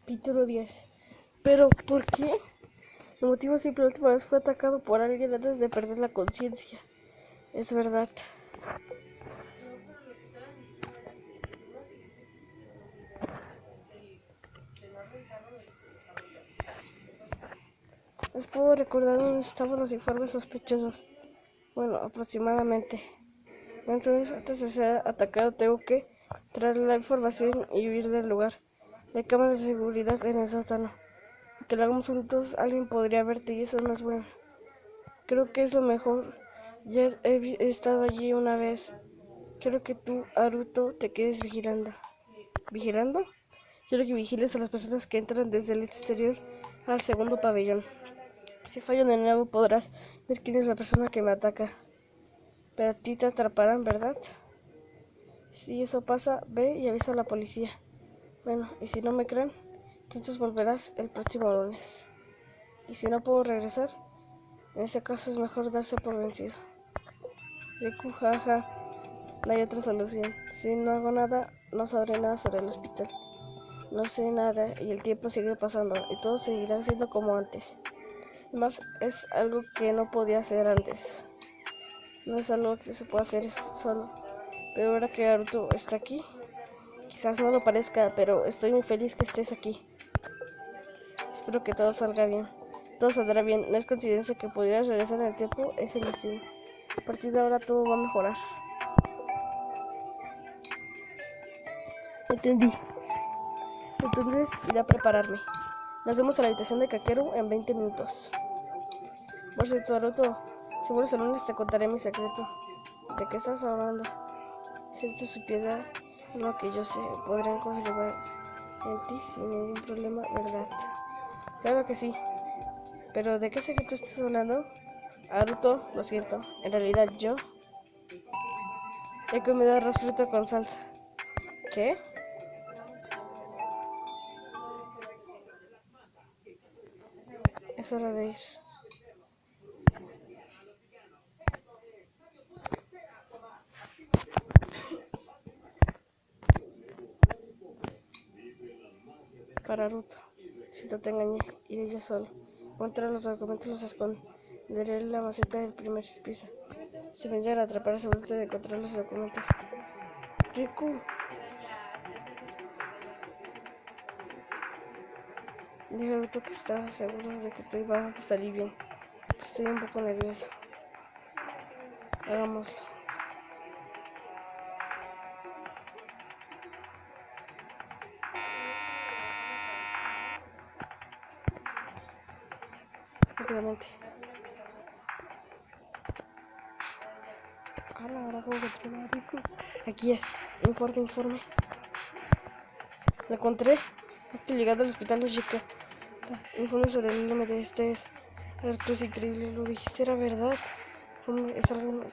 Capítulo 10. ¿Pero por qué? El motivo es simple: la última vez fue atacado por alguien antes de perder la conciencia. Es verdad. Les puedo recordar dónde estaban los informes sospechosos. Bueno, aproximadamente. Entonces, antes de ser atacado, tengo que traer la información y huir del lugar. Hay cámaras de seguridad en el sótano. Aunque lo hagamos juntos, alguien podría verte y eso no es bueno. Creo que es lo mejor. Ya he estado allí una vez. Quiero que tú, Haruto, te quedes vigilando. ¿Vigilando? Quiero que vigiles a las personas que entran desde el exterior al segundo pabellón. Si fallo de nuevo podrás ver quién es la persona que me ataca. Pero a ti te atraparán, ¿verdad? Si eso pasa, ve y avisa a la policía. Bueno, y si no me creen, entonces volverás el próximo lunes. Y si no puedo regresar, en ese caso es mejor darse por vencido. Riku, jaja, no hay otra solución. Si no hago nada, no sabré nada sobre el hospital. No sé nada y el tiempo sigue pasando y todo seguirá siendo como antes. Además, es algo que no podía hacer antes. No es algo que se pueda hacer solo. Pero ahora que Naruto está aquí, quizás no lo parezca, pero estoy muy feliz que estés aquí. Espero que todo salga bien. Todo saldrá bien. No es coincidencia que pudieras regresar en el tiempo, es el destino. A partir de ahora todo va a mejorar. Entendí. Entonces iré a prepararme. Nos vemos a la habitación de Kakeru en 20 minutos. Por cierto, Naruto, si vuelves el lunes te contaré mi secreto. ¿De qué estás hablando? Si te supiera lo que yo sé, podrían confirmar en ti sin ningún problema, ¿verdad? Claro que sí. ¿Pero de qué secreto estás hablando? Naruto, lo siento. En realidad yo he comido arroz frito con salsa. ¿Qué? Es hora de ir. Para Naruto, si no te engañé, iré yo solo. Voy a entrar los documentos, los esconderé en la maceta del primer piso. Si me llegan a atrapar, asegúrate de encontrar los documentos. Riku, dije a Naruto que estaba seguro de que todo iba a salir bien. Estoy un poco nervioso. Hagámoslo. Rápidamente. Ahora juego contra Riku. Aquí es. Informe. Lo encontré. Estoy llegando al hospital de Chica. Informe sobre el LMD. Este es. Esto es increíble. Lo dijiste, era verdad. Es algo.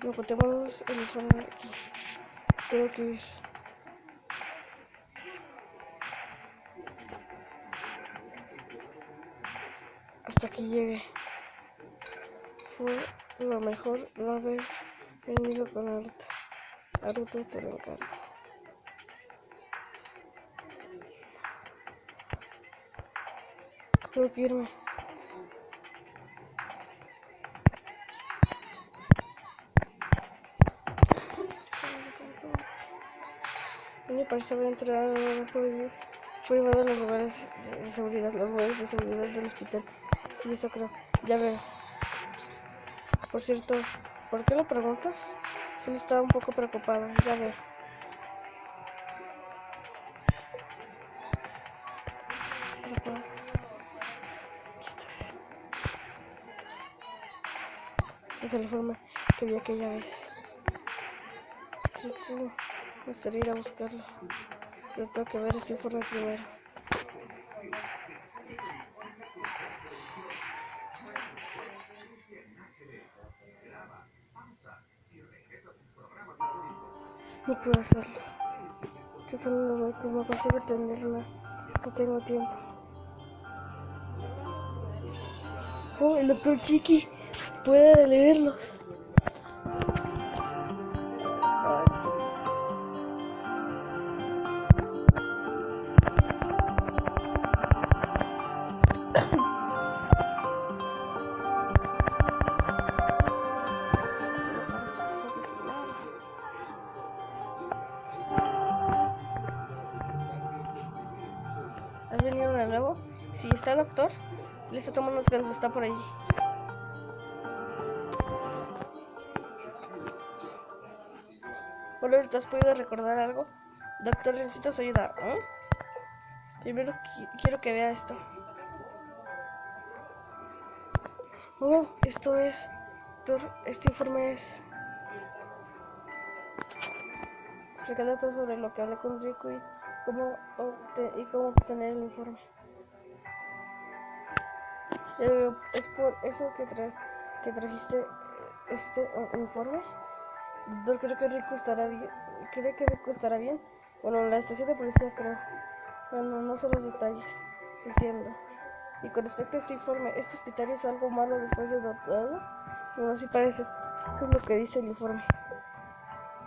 No contemos el informe aquí. Tengo que ir. Hasta aquí llegué. Fue lo mejor no haber venido con Naruto. Naruto, te lo encargo. Tengo que irme. Me parece haber entrado en un juego. Fue llevado a los lugares de seguridad, los lugares de seguridad del hospital. Sí, eso creo. Ya veo. Por cierto, ¿por qué lo preguntas? Solo estaba un poco preocupado. Ya veo. Aquí está. Este es el informe que vi aquella vez. Me gustaría ir a buscarlo. Pero tengo que ver este informe primero. No puedo hacerlo. Estos son los médicos, no consigo atenderla. No tengo tiempo. Oh, el doctor Chiqui puede leerlos. Si está el doctor, listo, tomando unos descanso, está por ahí. Hola, ¿te has podido recordar algo? Doctor, necesito su ayuda. Primero quiero que vea esto. Oh, esto es... Doctor, este informe es... explicando todo sobre lo que hablé con Rico y cómo obtener el informe. ¿Es por eso que trajiste este informe? Doctor, creo que Rico estará bien. ¿Cree que Rico estará bien? Bueno, en la estación de policía creo. Bueno, no sé los detalles. Entiendo. Y con respecto a este informe, ¿este hospital hizo algo malo después de todo? Bueno, sí parece. Eso es lo que dice el informe.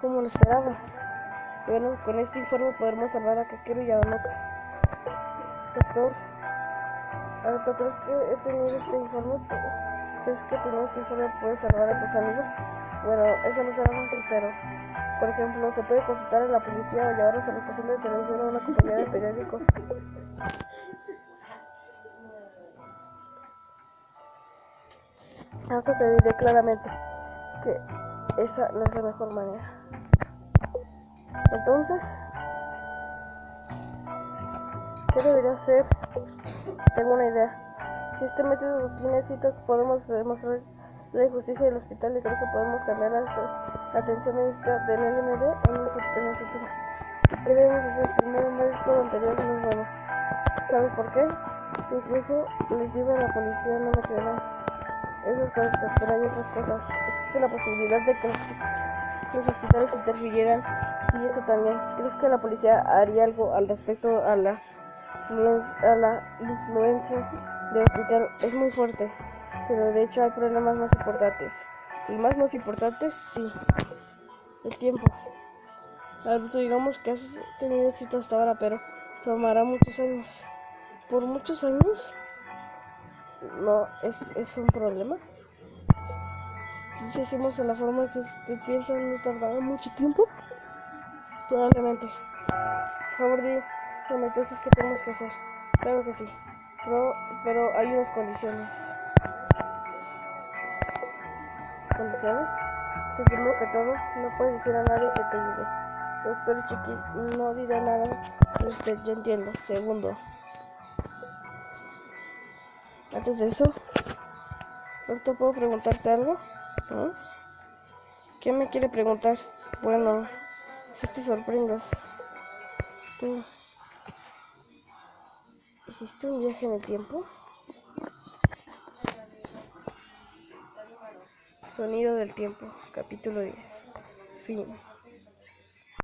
Como lo esperaba. Bueno, con este informe podremos salvar a Kakeru y a Onoka. Doctor, ¿crees que he tenido este informe? ¿Crees que teniendo este informe puedes salvar a tus amigos? Bueno, eso no será fácil, pero... Por ejemplo, se puede consultar a la policía o llevarlos a la estación de televisión o a una compañía de periódicos. Ahora te diré claramente que esa no es la mejor manera. Entonces, ¿qué debería hacer? Tengo una idea. Si este método tiene éxito, podemos demostrar la injusticia del hospital y creo que podemos cambiar la atención médica del LMD en el futuro. ¿Qué debemos hacer? Primero, el método anterior no es bueno. ¿Sabes por qué? Incluso les digo a la policía, no me creerán. Eso es correcto, pero hay otras cosas. Existe la posibilidad de que los hospitales interfirieran. Sí, eso también. ¿Crees que la policía haría algo al respecto a la influencia del hospital? Es muy fuerte, pero de hecho hay problemas más importantes. El más importante, sí, el tiempo. Alberto, digamos que has tenido éxito hasta ahora, pero tomará muchos años. ¿Por muchos años? No, es un problema. Si hacemos en la forma que usted piensa, no tardará mucho tiempo. Probablemente. Por favor, dime entonces qué tenemos que hacer. Claro que sí. Pero hay unas condiciones. ¿Condiciones? Sí, primero que todo, no puedes decir a nadie que te ayude. Doctor Chiqui, no dirá nada de usted, yo entiendo. Segundo, antes de eso, ¿doctor, puedo preguntarte algo? ¿No? ¿Qué me quiere preguntar? Bueno, si te sorprendas. ¿Tú hiciste un viaje en el tiempo? Sonido del tiempo, capítulo 10. Fin.